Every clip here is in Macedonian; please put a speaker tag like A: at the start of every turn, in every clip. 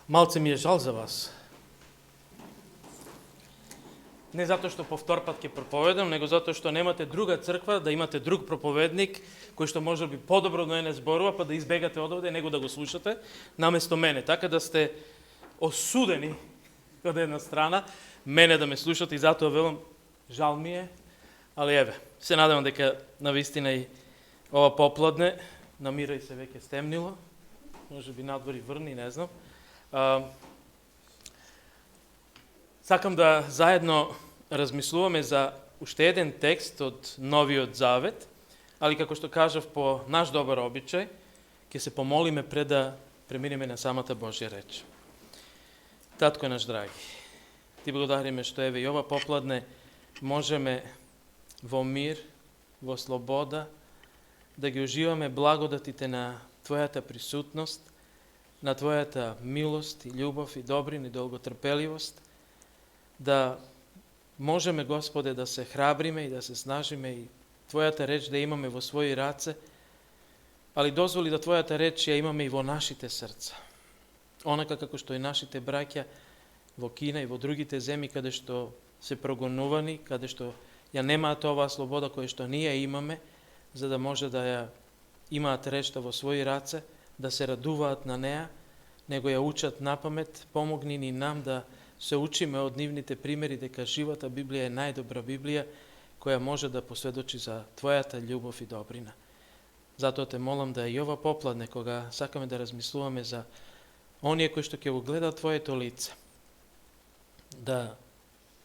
A: Малце ми е жал за вас. Не затоа што повтор пат ќе проповедам, него затоа што немате друга црква, да имате друг проповедник, кој што може би подобро до мене зборува, па да избегате од овде, него да го слушате, наместо мене. Така да сте осудени од една страна, мене да ме слушате и затоа велам, жал ми е, али еве, се надевам дека навистина и ова попладне, намира и се веќе стемнило, може би надвори врни, не знам. Сакам да заедно размислуваме за уште еден текст од Новиот Завет, али како што кажав по наш добар обичај, ќе се помолиме пред да преминеме на самата Божја реч. Татко наш драги, ти благодариме што еве и ова попладне можеме во мир, во слобода, да ги уживаме благодатите на Твојата присутност, на Твојата милост и љубов и добрина и долготрпеливост, да можеме, Господе, да се храбриме и да се снажиме и Твојата реч да имаме во своји раце, али дозволи да Твојата реч ја имаме и во нашите срца. Онака како што и нашите браќа во Кина и во другите земји каде што се прогонувани, каде што ја немаат оваа слобода која што ние имаме, за да може да ја имаат речта во своји раце, да се радуваат на неа, него ја учат напамет, помогни ни нам да се учиме од нивните примери дека живата Библија е најдобра Библија која може да посведочи за Твојата љубов и добрина. Затоа те молам да и ова попладне, кога сакаме да размислуваме за оние кои што ќе го гледаат Твоето лице, да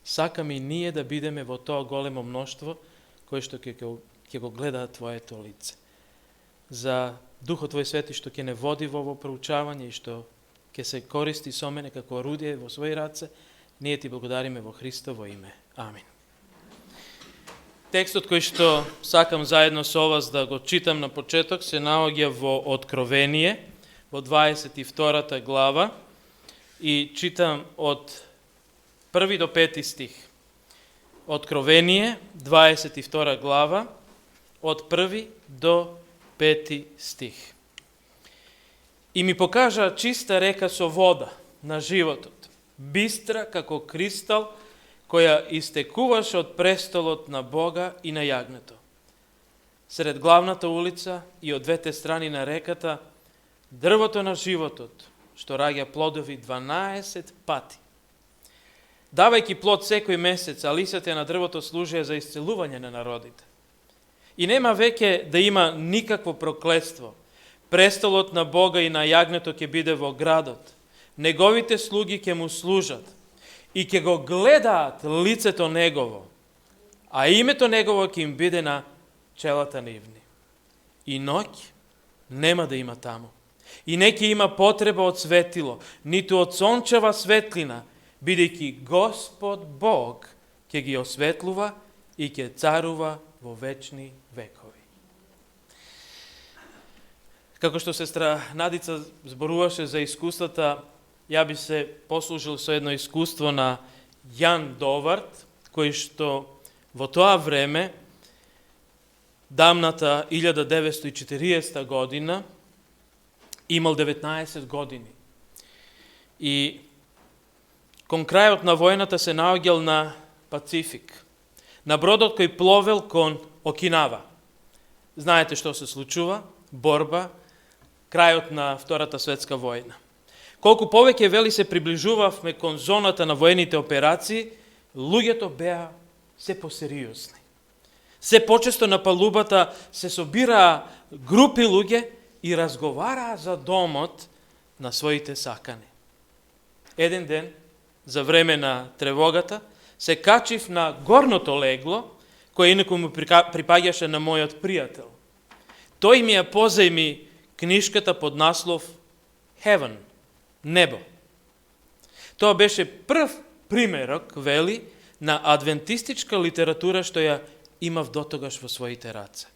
A: сакаме и ние да бидеме во тоа големо мноштво кои што ќе го гледаат Твоето лице. За Духот Твој Свети што ќе не води во ово проучавање и што ќе се користи со мене како орудие во своји раце, ние Ти благодариме во Христово име. Амин. Текстот кој што сакам заедно со вас да го читам на почеток се наоѓа во Откровение, во 22 глава и читам од 1 до 5 стих. Откровение, 22 глава, од 1 до 5 стих. И ми покажа чиста река со вода на животот, бистра како кристал, која истекуваше од престолот на Бога и на јагнето. Сред главната улица и од двете страни на реката, дрвото на животот, што раѓа плодови 12 пати. Давајќи плод секој месец, а лисите на дрвото служеа за исцелување на народите. И нема веќе да има никакво проклетство. Престолот на Бога и на јагнето ќе биде во градот. Неговите слуги ќе му служат и ќе го гледаат лицето негово, а името негово ќе им биде на челата нивни. И ноќ нема да има таму. И не ќе има потреба од светило, ниту од сончева светлина, бидејќи Господ Бог ќе ги осветлува и ќе царува во вечни векови. Како што сестра Надица зборуваше за искуствата, ја би се послужил со едно искуство на Јан Довард, кој што во тоа време, дамната 1940 година, имал 19 години. И кон крајот на војната се наоѓал на Пацифик, на бродот кој пловел кон Окинава. Знаете што се случува? Борба, крајот на Втората светска војна. Колку повеќе вели се приближувавме кон зоната на воените операции, луѓето беа се посериозни. Се почесто на палубата се собираа групи луѓе и разговараа за домот на своите сакани. Еден ден, за време на тревогата, се качив на горното легло, кој инаку му припаѓаше на мојот пријател. Тој ми ја позајми книшката под наслов Heaven, небо. Тоа беше прв примерок, вели, на адвентистичка литература што ја имав дотогаш во своите раце.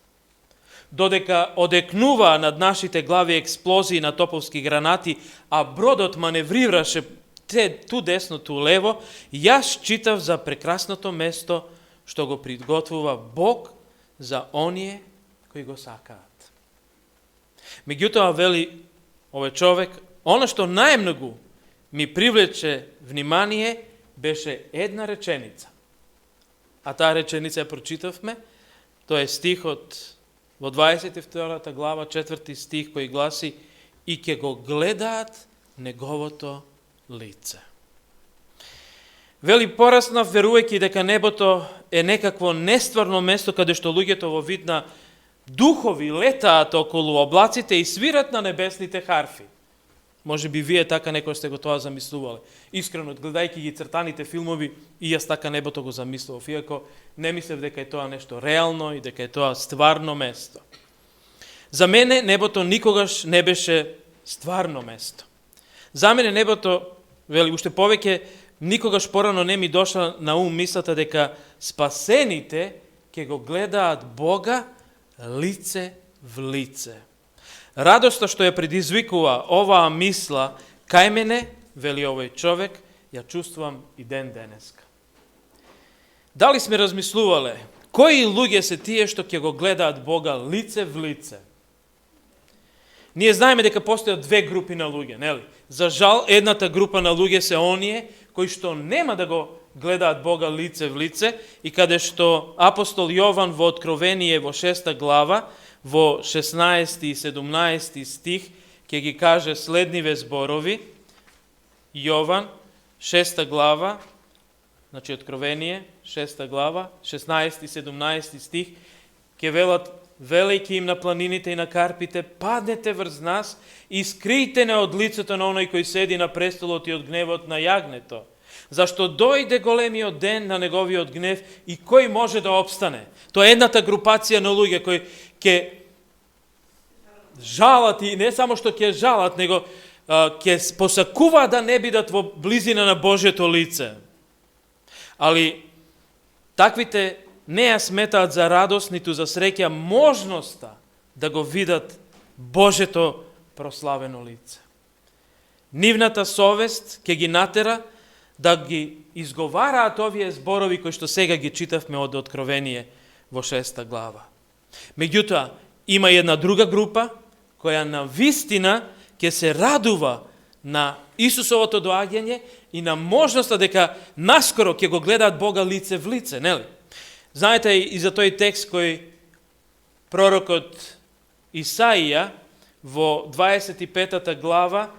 A: Додека одекнуваа над нашите глави експлозии на топовски гранати, а бродот маневрираше ту десно, ту лево, јас читав за прекрасното место што го приготвува Бог за оние кои го сакаат. Меѓутоа, вели овој човек, Оно што најмногу mi привлече внимание беше една реченица. А таа реченица ја прочитавме, тоа е стихот во 22 глава, 4 стих, кој гласи: и ќе го гледаат неговото лице. Вели, пораснав верувајќи дека небото е некакво нестварно место каде што луѓето во вид на духови летаат околу облаците и свират на небесните харфи. Може би вие така некој сте го тоа замислувале. Искрено, гледајќи ги цртаните филмови, и јас така небото го замислував, иако не мислев дека е тоа нешто реално и дека е тоа стварно место. За мене небото никогаш не беше стварно место. За мене небото, вели, уште повеќе, никогаш порано не ми дошла на ум мислата дека спасените ќе го гледаат Бога лице в лице. Радоста што ја предизвикува оваа мисла кај мене, вели овој човек, ја чувствувам и ден денеска. Дали сме размислувале кои луѓе се тие што ќе го гледаат Бога лице в лице? Ние знаеме дека постојат две групи на луѓе, нели? За жал, едната група на луѓе се оние кои што нема да го гледаат Бога лице в лице и каде што апостол Јован во Откровение во 6 глава, во 16 и 17 стих, ќе ги каже следниве зборови. Јован, 6 глава, значи Откровение, 6 глава, 16 и 17 стих, ќе велат: велејќи им на планините и на карпите, паднете врз нас и скријте не од лицето на оној кој седи на престолот и од гневот на јагнето. Зашто дојде големиот ден на неговиот гнев и кој може да обстане? Тоа е едната групација на луѓе кои ќе жалат, и не само што ќе жалат, него ќе посакуваат да не бидат во близина на Божјето лице. Али таквите не ја сметаат за радост, ниту за среќа можноста да го видат Божето прославено лице. Нивната совест ќе ги натера да ги изговараат овие зборови кои што сега ги читавме од Откровение во 6 глава. Меѓутоа, има една друга група која на вистина ќе се радува на Исусовото доаѓање и на можноста дека наскоро ќе го гледаат Бога лице в лице, нели? Знаете и за тој текст кој пророкот Исаија во 25 глава,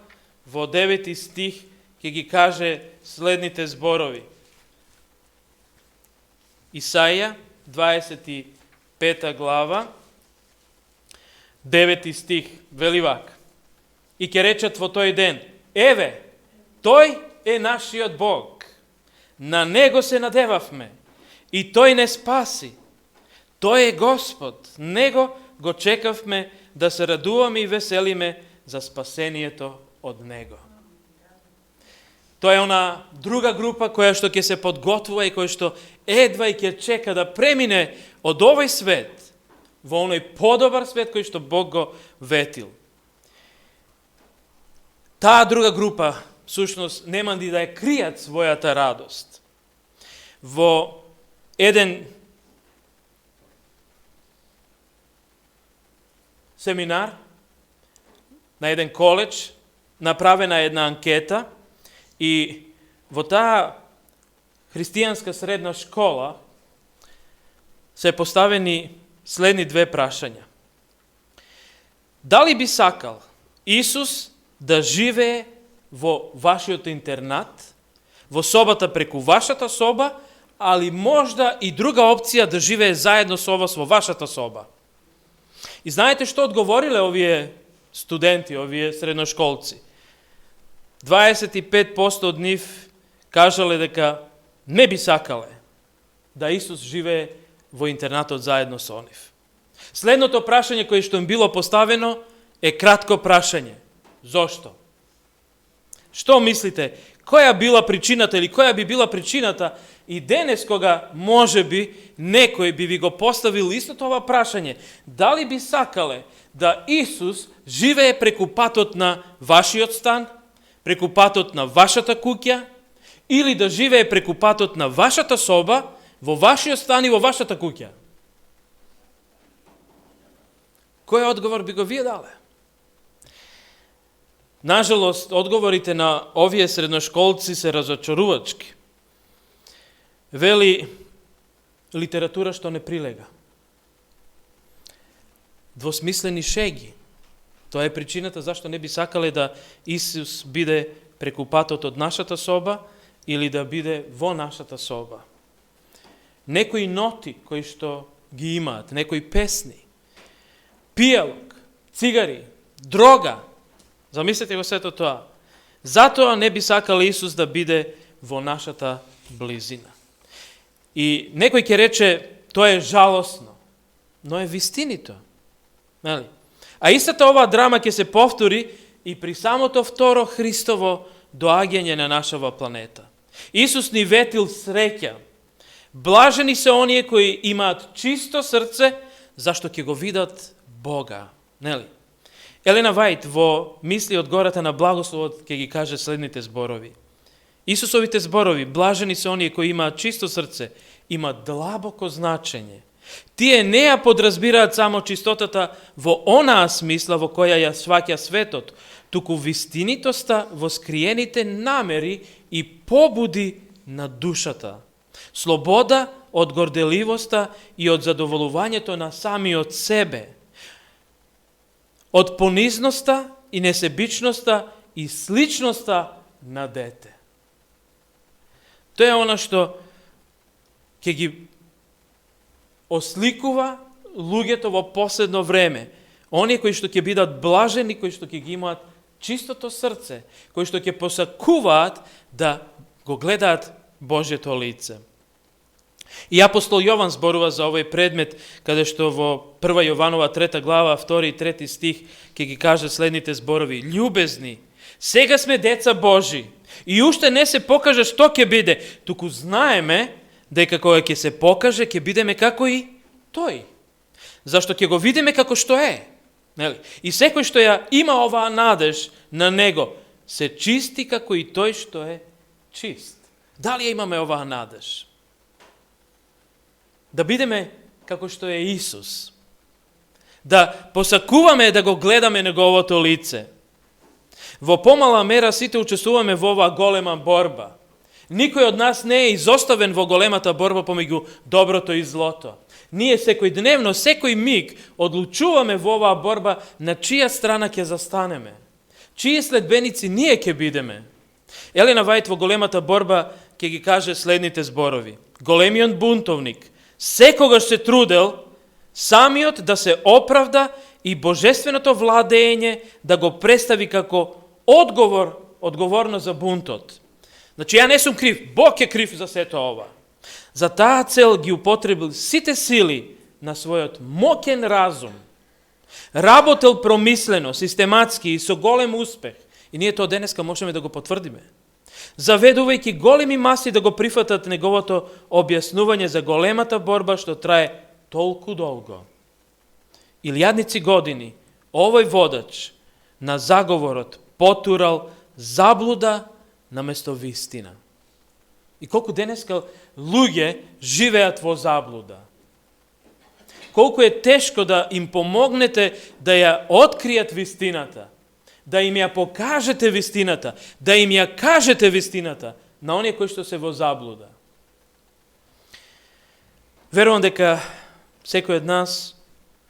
A: во 9 стих, ќе ги каже следните зборови. Исаија, 25 глава, 9 стих, вели вака: и ќе речат во тој ден: еве, тој е нашиот Бог, на него се надевавме, и тој не спаси. Тој е Господ, него го чекавме да се радуваме и веселиме за спасението од него. Тоа е она друга група која што ќе се подготвува и која што едва и ќе чека да премине од овој свет во оној подобар свет кој што Бог го ветил. Таа друга група, всушност, нема ни да ја кријат својата радост. Во еден семинар, на еден коледж, направена една анкета и во таа христијанска средна школа се поставени следни две прашања. Дали би сакал Исус да живее во вашиот интернат, во собата преку вашата соба, али можда и друга опција да живее заедно со вас во вашата соба? И знаете што одговориле овие студенти, овие средношколци? 25% од нив кажале дека не би сакале да Исус живее во интернатот заедно со нив. Следното прашање кое што им било поставено е кратко прашање. Зошто? Што мислите? Која била причината или која би била причината и денес кога може би некој би ви го поставил истото ова прашање? Дали би сакале да Исус живее преку патот на вашиот стан, преку патот на вашата куќа, или да живее преку патот на вашата соба, во вашиот стан и во вашата куќа? Кој одговор би го вие дале? Nažalost, odgovorite na ovije srednjoškolci se razočaruvački. Veli, literatura što ne prilega. Dvosmisleni šegi. To je причината zašto ne bi sakale da Isus bide prekupаtot od našата soba ili da bide vo našата soba. Некои ноти кои што ги имаат, некои песни, пијалок, цигари, дрога. Замислете го сето тоа. Затоа не би сакал Исус да биде во нашата близина. И некој ќе рече, тоа е жалосно, но е вистинито. Нели? А истата оваа драма ќе се повтори и при самото второ Христово доаѓање на нашава планета. Исус ни ветил среќа. Блажени се оние кои имаат чисто срце, зашто ќе го видат Бога. Нели? Елена Вајт во Мисли од гората на благословот ќе ги каже следните зборови. Исусовите зборови, блажени се оние кои имаат чисто срце, имаат длабоко значење. Тие не ја подразбираат само чистотата во онаа смисла во која ја сваќа светот, туку вистинитоста во скриените намери и побуди на душата. Слобода од горделивоста и од задоволувањето на самиот себе. Од понизноста и несебичноста и сличноста на дете. Тоа е она што ќе ги осликува луѓето во последно време. Оние кои што ќе бидат блажени, кои што ќе ги имаат чистото срце, кои што ќе посакуваат да го гледаат Божјето лице. И апостол Јован зборува за овој предмет, каде што во 1 Јованова 3 глава, 2 и 3 стих, ќе ги каже следните зборови. Љубезни, сега сме деца Божи и уште не се покаже што ќе биде, туку знаеме дека кога ќе се покаже, ќе бидеме како и тој. Зашто ќе го видиме како што е. Нели? И секој што ја има оваа надеж на него, се чисти како и тој што е чист. Дали ја имаме оваа надеж? Да бидеме како што е Исус. Да посакуваме да го гледаме неговото лице. Во помала мера сите учествуваме во оваа голема борба. Никој од нас не е изоставен во големата борба помеѓу доброто и злото. Ние секојдневно, секој миг одлучуваме во оваа борба на чија страна ќе застанеме. Чии следбеници ние ќе бидеме. Елена Вајт во големата борба ќе ги каже следните зборови. Големиот бунтовник секогаш се трудел самиот да се оправда и божественото владење да го представи како одговорно за бунтот. Значи, ја не сум крив, Бог е крив за сето ова. За таа цел ги употребил сите сили на својот моќен разум. Работел промислено, систематски и со голем успех. И ние тоа денеска можеме да го потврдиме. Заведувајќи големи маси да го прифатат неговото објаснување за големата борба што трае толку долго. Илјадници години овој водач на заговорот потурал заблуда наместо вистина. И колку денеска луѓе живеат во заблуда. Колку е тешко да им помогнете да ја откријат вистината, да им ја покажете вистината, да им ја кажете вистината на оние кои што се во заблуда. Верувам дека секој од нас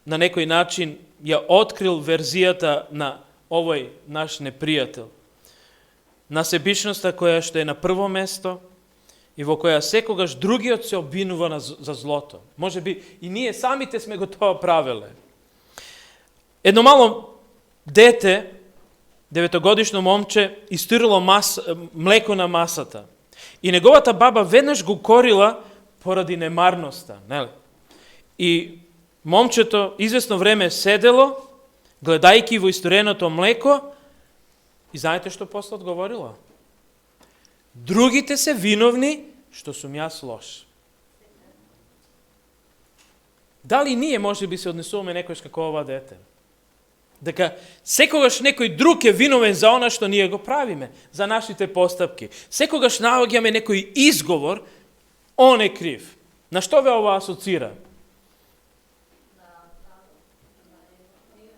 A: на некој начин ја открил верзијата на овој наш непријател. На себичноста која што е на прво место и во која секогаш другиот се обвинува за злото. Може би и ние самите сме го тоа правеле. Едно мало дете, 9-годишно момче, истирило млеко на масата. И неговата баба веднаш го корила поради немарноста. Нели? И момчето известно време седело, гледајќи во истореното млеко, и знаете што после одговорила? Другите се виновни што сум јас лош. Дали ние може би се однесуваме некојаш како ова дете? Дека секогаш некој друг е виновен за она што ние го правиме, за нашите постапки. Секогаш наоѓаме некој изговор, он е крив. На што ве ова асоцира?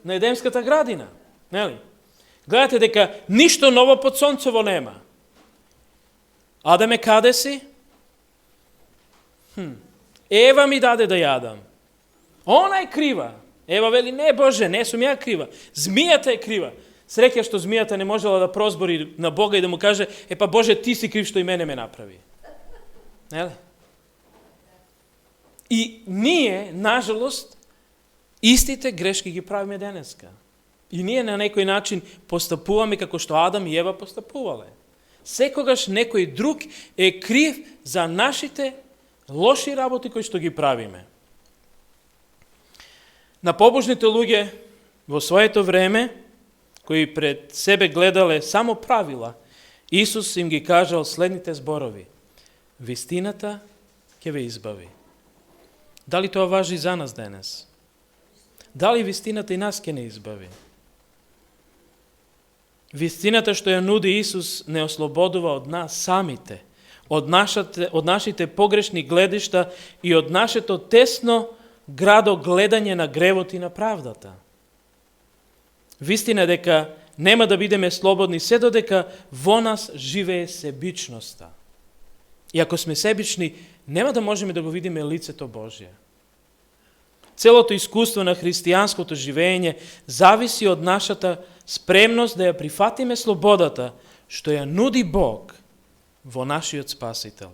A: На Едемската градина, нели? Гледате дека ништо ново под сонцево нема. Адаме, каде си? Ева ми даде да јадам. Она е крива. Ева вели, не Боже, не сум ја крива. Змијата е крива. Среќа што змијата не можела да прозбори на Бога и да му каже, па Боже, ти си крив што и мене ме направи. Нели? И ние, нажалост, истите грешки ги правиме денеска. И ние на некој начин постапуваме како што Адам и Ева постапувале. Секогаш некој друг е крив за нашите лоши работи кои што ги правиме. На побожните луѓе во своето време, кои пред себе гледале само правила, Исус им ги кажал следните зборови. Вистината ќе ве избави. Дали тоа важи за нас денес? Дали вистината и нас ќе не избави? Вистината што ја нуди Исус не ослободува од нас самите, од нашите погрешни гледишта и од нашето тесно градо гледање на гревот и на правдата. Вистина дека нема да бидеме слободни се додека во нас живее себичноста. И ако сме себични, нема да можеме да го видиме лицето Божие. Целото искуство на христијанското живење зависи од нашата спремност да ја прифатиме слободата што ја нуди Бог во нашиот Спасител.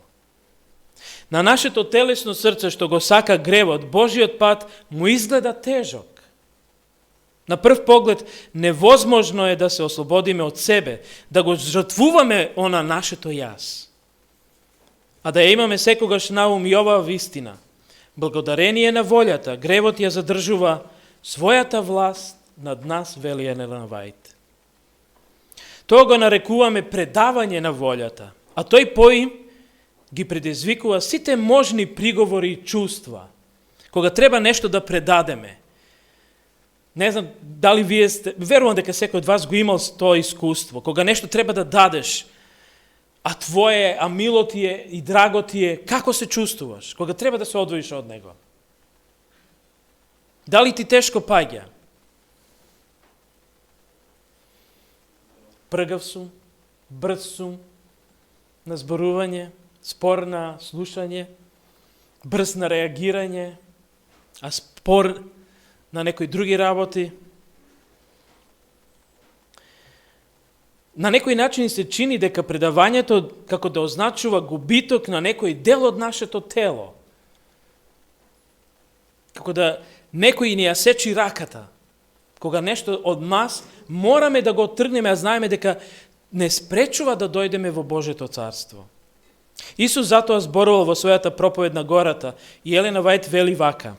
A: На нашето телесно срце што го сака гревот, Божиот пат му изгледа тежок. На прв поглед, невозможно е да се ослободиме од себе, да го жртвуваме она нашето јас. А да ја имаме секогаш на ум и оваа вистина. Благодарение на волјата, гревот ја задржува својата власт над нас, вели Елена Вајт. Тоа го нарекуваме предавање на волјата, а тој поим ги предизвикува сите можни приговори и чувства. Кога треба нешто да предадеме. Не знам дали вие сте, верувам дека секој од вас го имал тоа искуство. Кога нешто треба да дадеш, а твое, а мило ти е и драго ти е, како се чувствуваш? Кога треба да се одвоиш од него? Дали ти тешко паѓа? Пргав сум, брз сум на зборување, спор на слушање, брз на реагирање, а спор на некои други работи. На некој начин се чини дека предавањето како да означува губиток на некој дел од нашето тело. Како да некој ни ја сечи раката. Кога нешто од нас мораме да го тргнеме, а знаеме дека не спречува да дојдеме во Божето царство. Исус затоа зборувал во својата проповед на гората и Елена Вајт вели вака: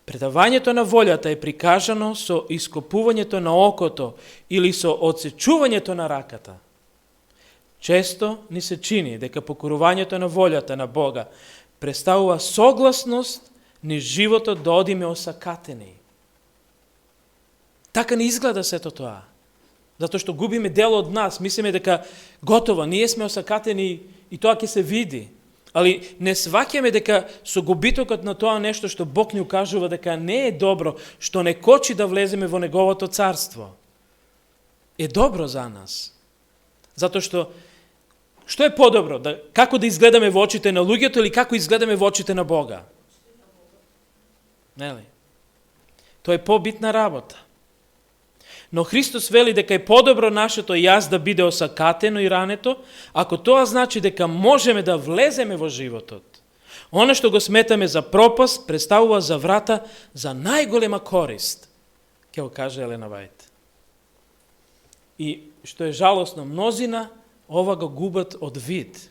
A: предавањето на волјата е прикажано со ископувањето на окото или со одсечувањето на раката. Често ни се чини дека покорувањето на волјата на Бога представува согласност низ животот да одиме осакатени. Така не изгледа сето тоа. Затоа што губиме дел од нас, мислиме дека готово, ние сме осакатени и тоа ќе се види. Али не сваќаме дека со губитокот на тоа нешто што Бог ни укажува дека не е добро, што не кочи да влеземе во Неговото царство, е добро за нас. Затоа што е подобро? Како да изгледаме во очите на луѓето или како изгледаме во очите на Бога? Нели? Тоа е побитна работа. Но Христос вели дека е подобро нашето јас да биде осакатено и рането, ако тоа значи дека можеме да влеземе во животот. Оно што го сметаме за пропаст, представува за врата за најголема корист, ќе го каже Елена Вајт. И што е жалосно, мнозина ова го губат од вид.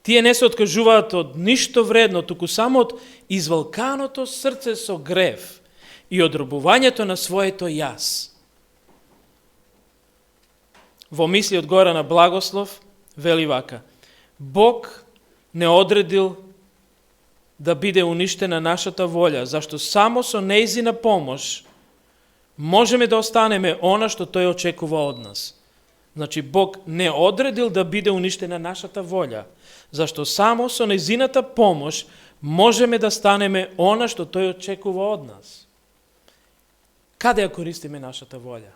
A: Тие не се откажуваат од ништо вредно, туку само од извалканото срце со грев и од робувањето на своето јас. Во мисли од Горана Благослов вели вака: Бог не одредил да биде уништена нашата волја, зашто само со нејзина помош можеме да останеме она што тој очекува од нас. Значи, Бог не одредил да биде уништена нашата волја, зашто само со нејзината помош можеме да станеме она што тој очекува од нас. Каде ја користиме нашата волја?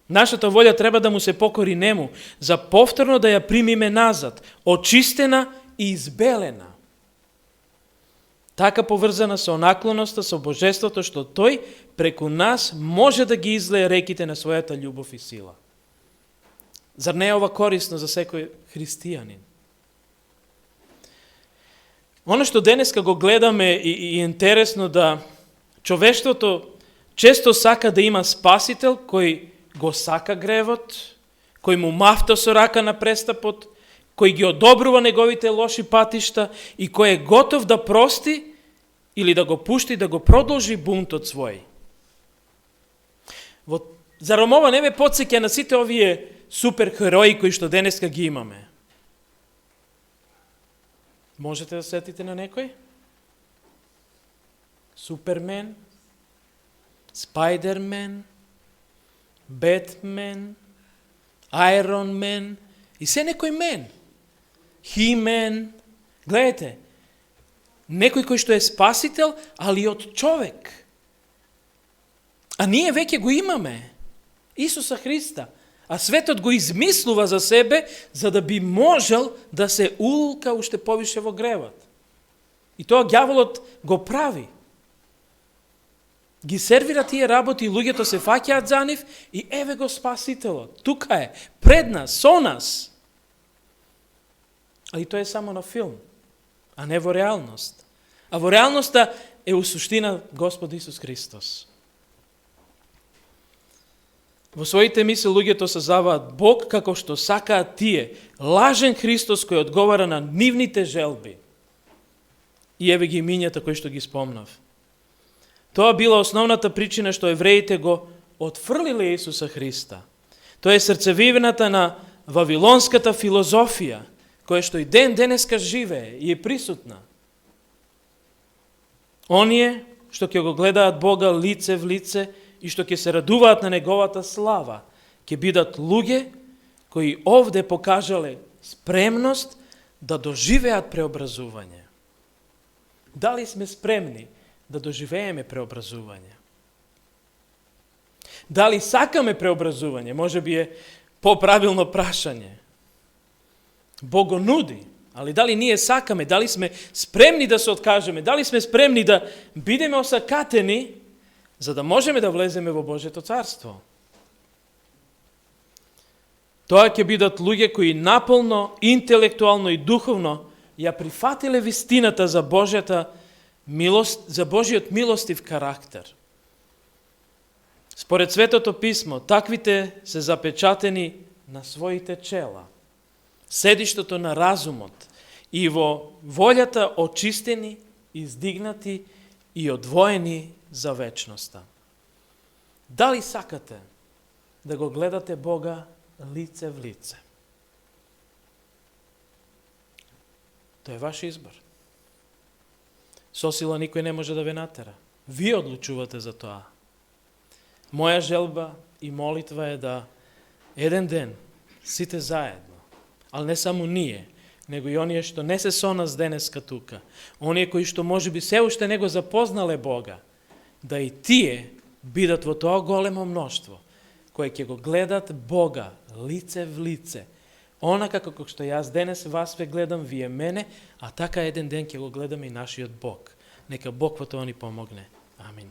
A: Нашата волја треба да му се покори нему, за повторно да ја примиме назад, очистена и избелена. Така поврзана со наклоноста, со божеството, што тој преку нас може да ги излее реките на својата љубов и сила. Зар не е ова корисно за секој христијанин? Оно што денеска го гледаме и интересно да човештвото често сака да има спасител кој го сака гревот, кој му мафта со рака на престапот, кој ги одобрува неговите лоши патишта и кој е готов да прости или да го пушти да го продолжи бунтот свој. Заром ова не ме потсеќа на сите овие суперхерои кои што денеска ги имаме? Можете да сетите на некој? Супермен, Спайдермен, Бетмен, Айронмен и се некој мен. Химен. Гледайте, некој кој што е спасител, али од човек. А ние веќе го имаме. Исуса Христа. А светот го измислува за себе, за да би можел да се улка уште повише во гревот. И тоа ѓаволот го прави. Ги сервира тие работи, луѓето се фаќаат за нив и еве го спасителот. Тука е, пред нас, со нас. Али тоа е само на филм, а не во реалност. А во реалноста е у суштина Господ Исус Христос. Во своите мисли луѓето созаваат Бог како што сакаат тие, лажен Христос кој одговара на нивните желби. И еве ги имињата кои што ги спомнав. Тоа била основната причина што евреите го отфрлиле Исуса Христа. Тоа е срцевината на вавилонската филозофија, која што и ден денеска живее и е присутна. Оние што ќе го гледаат Бога лице в лице и што ќе се радуваат на неговата слава, ќе бидат луѓе кои овде покажале спремност да доживеат преобразување. Дали сме спремни да доживееме преобразување? Дали сакаме преобразување? Може би е поправилно прашање. Бог го нуди, али дали ние сакаме, дали сме спремни да се откажеме, дали сме спремни да бидеме осакатени, за да можеме да влеземе во Божјето царство? Тоа ќе бидат луѓе кои наполно, интелектуално и духовно ја прифатиле вистината за Божјата милост, за Божиот милостив карактер. Според Светото писмо, таквите се запечатени на своите чела, седиштото на разумот и во волјата очистени, издигнати и одвоени за вечноста. Дали сакате да го гледате Бога лице в лице? Тоа е ваш избор. Со сила никој не може да ве натера. Вие одлучувате за тоа. Моја желба и молитва е да еден ден сите заедно, ali не само ние, него и оние што не се со нас денеска тука, оние кои што можеби се уште не го запознале Бога, да и тие бидат во тоа големо мноштво, кои ќе го гледат Бога лице в лице, онака како што јас денес вас ве гледам, вие мене, а така еден ден ќе го гледаме и нашиот Бог. Нека Бог во тоа ни помогне. Амин.